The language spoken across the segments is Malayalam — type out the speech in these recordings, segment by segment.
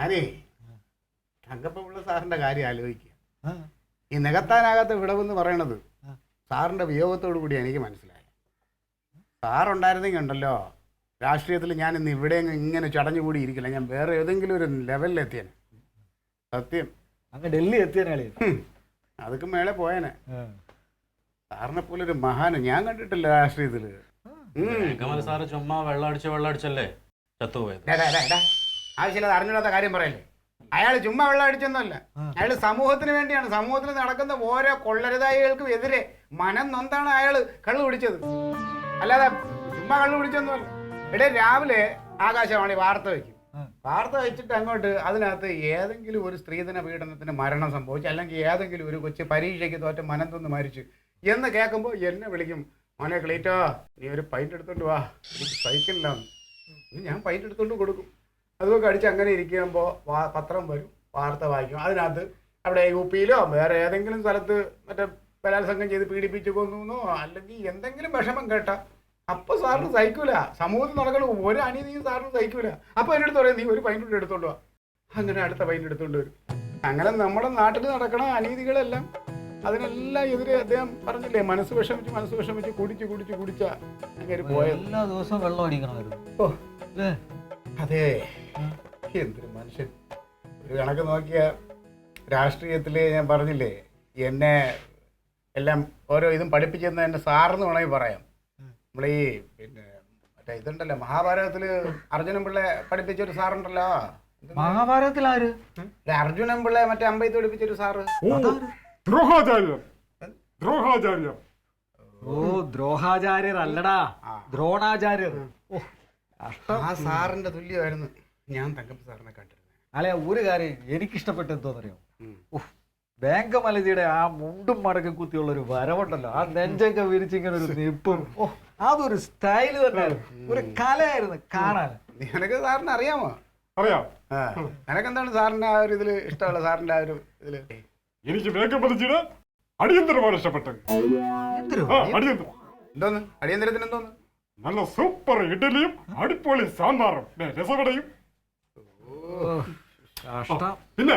ഞാനേ തങ്കപ്പമുള്ള സാറിന്റെ കാര്യം ആലോചിക്കുക. ഈ നികത്താനാകാത്ത വിടവെന്ന് പറയണത് സാറിന്റെ വിയോഗത്തോടു കൂടി എനിക്ക് മനസ്സിലായി. സാറുണ്ടായിരുന്നെങ്കിൽ ഉണ്ടല്ലോ രാഷ്ട്രീയത്തിൽ ഞാൻ ഇന്ന് ഇവിടെ ഇങ്ങനെ ചടഞ്ഞുകൂടി ഇരിക്കില്ല. ഞാൻ വേറെ ഏതെങ്കിലും ഒരു ലെവലിലെത്തിയേനെ. സത്യം അങ്ങ് ഡൽഹി എത്തിയനാളി അതൊക്കെ മേലെ പോയേനെ. സാറിനെ പോലെ ഒരു മഹാന് ഞാൻ കണ്ടിട്ടില്ല രാഷ്ട്രീയത്തില്. സാറ് ചുമ്മാ വെള്ളമടിച്ചല്ലേ ചത്തുപോയത്. ആവശ്യമില്ലാതെ അറിഞ്ഞില്ലാത്ത കാര്യം പറയല്ലേ. അയാൾ ചുമ്മാ വെള്ളം അടിച്ചൊന്നുമല്ല. അയാൾ സമൂഹത്തിന് വേണ്ടിയാണ്, സമൂഹത്തിൽ നടക്കുന്ന ഓരോ കൊള്ളരുതായികൾക്കും എതിരെ മനം നൊന്താണ് അയാൾ കള്ളു പിടിച്ചത്. അല്ലാതെ ചുമ്മാ കള്ളു പിടിച്ചൊന്നുമല്ല. ഇവിടെ രാവിലെ ആകാശവാണി വാർത്ത വയ്ക്കും. വാർത്ത വെച്ചിട്ട് അങ്ങോട്ട് അതിനകത്ത് ഏതെങ്കിലും ഒരു സ്ത്രീധന പീഡനത്തിന് മരണം സംഭവിച്ചു, അല്ലെങ്കിൽ ഏതെങ്കിലും ഒരു കൊച്ചു പരീക്ഷയ്ക്ക് തോറ്റ മനം തൊന്ന് മരിച്ചു എന്ന് കേൾക്കുമ്പോൾ എന്നെ വിളിക്കും, മോനെ ക്ലീറ്റോ നീ ഒരു പൈൻ്റ് എടുത്തോണ്ട് വാ, എനിക്ക് സൈക്കിളില്ല. ഞാൻ പൈൻ്റ് എടുത്തോണ്ട് കൊടുക്കും. അതൊക്കെ അടിച്ച് അങ്ങനെ ഇരിക്കുമ്പോൾ പത്രം വരും, വാർത്ത വായിക്കും. അതിനകത്ത് അവിടെ UP-യിലോ വേറെ ഏതെങ്കിലും സ്ഥലത്ത് മറ്റേ ബലാത്സംഗം ചെയ്ത് പീഡിപ്പിച്ച് കൊന്നു അല്ലെങ്കിൽ എന്തെങ്കിലും വിഷമം കേട്ടാ അപ്പോൾ സാറിന് സഹിക്കൂല. സമൂഹത്തിൽ നടക്കുന്ന ഒരു അനീതിയും സാറിന് സഹിക്കൂല. അപ്പോൾ എൻ്റെ അടുത്ത് പറയാം, നീ ഒരു പൈൻ്റ് എടുത്തോണ്ട് വാ. അങ്ങനെ അടുത്ത പൈൻ്റ് എടുത്തോണ്ട് വരും. അങ്ങനെ നമ്മുടെ നാട്ടിൽ നടക്കണ അനീതികളെല്ലാം അതിനെല്ലാം എതിരെ അദ്ദേഹം പറഞ്ഞില്ലേ, മനസ്സ് വിഷമിച്ച് കുടിച്ച അങ്ങനെ പോയത്. എല്ലാ ദിവസവും വെള്ളം അടിക്കണമായിരുന്നു. ഓ അതെ, എന്തൊരു മനുഷ്യൻ. ഒരു കണക്ക് നോക്കിയ രാഷ്ട്രീയത്തില് ഞാൻ പറഞ്ഞില്ലേ, എന്നെ എല്ലാം ഓരോ ഇതും പഠിപ്പിച്ചെന്ന് എൻ്റെ സാറെന്ന് വേണമെങ്കിൽ പറയാം. നമ്മളീ പിന്നെ മറ്റേ ഇതുണ്ടല്ലോ മഹാഭാരതത്തില് അർജുനൻ പിള്ളെ പഠിപ്പിച്ചൊരു സാറുണ്ടല്ലോ. മഹാഭാരതത്തിൽ ആര്? അർജുനൻ പിള്ളെ മറ്റേ അമ്പയത്ത് പഠിപ്പിച്ചൊരു സാറ്. ഓ ദ്രോഹാചാര്യർ അല്ലടാ, ദ്രോണാചാര്യർ. ആ സാറിന്റെ തുല്യമായിരുന്നു ഞാൻ തങ്കപ്പ സാറിനെ കണ്ടിരുന്നത്. അല്ലെ ഒരു കാര്യം എനിക്കിഷ്ടപ്പെട്ട എന്തോന്നറിയോ, വേങ്കമലജിയുടെ ആ മുണ്ടും മടക്കം കുത്തിയുള്ള ഒരു വരവുണ്ടല്ലോ, ആ നെഞ്ചൊക്കെ വിരിച്ചിങ്ങനെ ഒരു നിപ്പും, അതൊരു സ്റ്റൈല് തന്നെ, ഒരു കലയായിരുന്നു കാണാൻ. നിനക്ക് സാറിന് അറിയാമോ? അറിയാം. നിനക്കെന്താണ് സാറിന്റെ ആ ഒരു ഇതില് ഇഷ്ടമുള്ള സാറിന്റെ ആ ഒരു ഇതില്? എനിക്ക് വേങ്കമലജിയുടെ അടിയന്തരമാണ് ഇഷ്ടപ്പെട്ടത്. എന്തോന്ന് അടിയന്തരത്തിന് എന്തോന്ന്? നല്ല സൂപ്പർ ഇഡലിയും അടിപൊളി സാമ്പാറും രസവടയും, പിന്നെ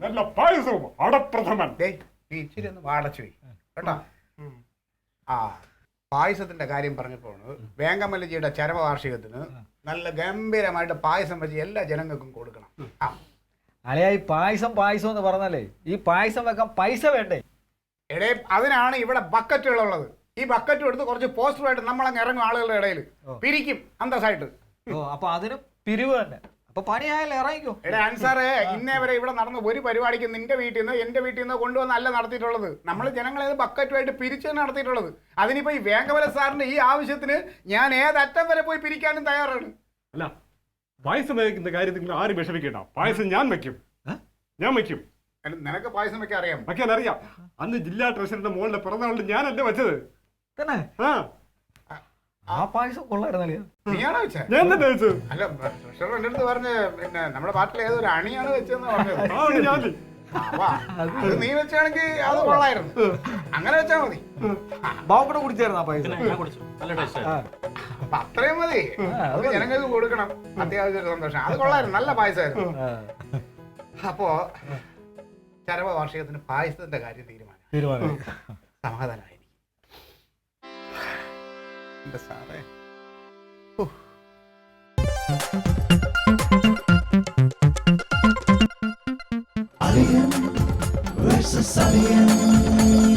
നല്ല പായസവും അടപ്രഥമൻ. ഇച്ചിരി ഒന്ന് വാടച്ചു കേട്ടോ. ആ പായസത്തിന്റെ കാര്യം പറഞ്ഞപ്പോണ് വേങ്കമലജിയുടെ ചരമവാർഷികത്തിന് നല്ല ഗംഭീരമായിട്ട് പായസം വെച്ച് എല്ലാ ജനങ്ങൾക്കും കൊടുക്കണം. അലയാ ഈ പായസം എന്ന് പറഞ്ഞാലേ ഈ പായസം വെക്കാൻ പൈസ വേണ്ടേ? എടേ അതിനാണ് ഇവിടെ ബക്കറ്റുകളുള്ളത്. ഈ ബക്കറ്റ് എടുത്ത് കുറച്ച് പോസ്റ്ററുമായിട്ട് നമ്മളങ്ങ് ഇറങ്ങും ആളുകളുടെ ഇടയിൽ പിരിക്കും അന്തസ്സായിട്ട്. അപ്പൊ അതിന് പിരിവ് തന്നെ. അപ്പൊ പണിയായാലും ഇറങ്ങിക്കോ. എടേ അൻസാറേ, ഇന്നേ വരെ ഇവിടെ നടന്ന ഒരു പരിപാടിക്ക് നിന്റെ വീട്ടിൽ നിന്ന് എന്റെ വീട്ടിൽ നിന്ന് കൊണ്ടുവന്നല്ല നടത്തിയിട്ടുള്ളത്. നമ്മൾ ജനങ്ങളെ ബക്കറ്റുമായിട്ട് പിരിച്ച് നടത്തിയിട്ടുള്ളത്. അതിനിപ്പോ ഈ വേങ്കമല സാറിന്റെ ഈ ആവശ്യത്തിന് ഞാൻ ഏതറ്റം വരെ പോയി പിരിക്കാനും തയ്യാറാണ്. അല്ല, പായസം വയ്ക്കുന്ന കാര്യത്തിൽ ആരും വിഷമിക്കണ്ട. പായസം ഞാൻ വയ്ക്കും. നിനക്ക് പായസം വെക്കാൻ അറിയാം? വയ്ക്കാൻ അറിയാം. അന്ന് ജില്ലാ ട്രഷറിന്റെ മോളിലെ പിറന്നാളിൽ ഞാനല്ലേ വെച്ചത്. ആ പായസം കൊള്ളായിരുന്നല്ലേ? നീയാണോ വെച്ചത്? ഞാൻ തന്നെ വെച്ചത്. അല്ല, ട്രഷറർ എന്റെ അടുത്ത് പറഞ്ഞ് പിന്നെ നമ്മുടെ പാട്ടിൽ ഏതൊരു അണിയാണ് വെച്ചതെന്ന് പറഞ്ഞത്. അത് നീ വെച്ചാണെങ്കിൽ അത് കൊള്ളായിരുന്നു. അങ്ങനെ വെച്ചാ മതി. ബാബുടെ കുടിച്ചായിരുന്നു ആ പായസം. അപ്പൊ അത്രയും മതി. അത് ജനങ്ങൾക്ക് കൊടുക്കണം. അത്യാവശ്യം ഒരു സന്തോഷം. അത് കൊള്ളായിരുന്നു, നല്ല പായസമായിരുന്നു. അപ്പോ ചരമവാർഷികത്തിന് പായസത്തിന്റെ കാര്യം തീരുമാനം. സമാധാനമായി എന്റെ സാറേ. Alien versus Alien.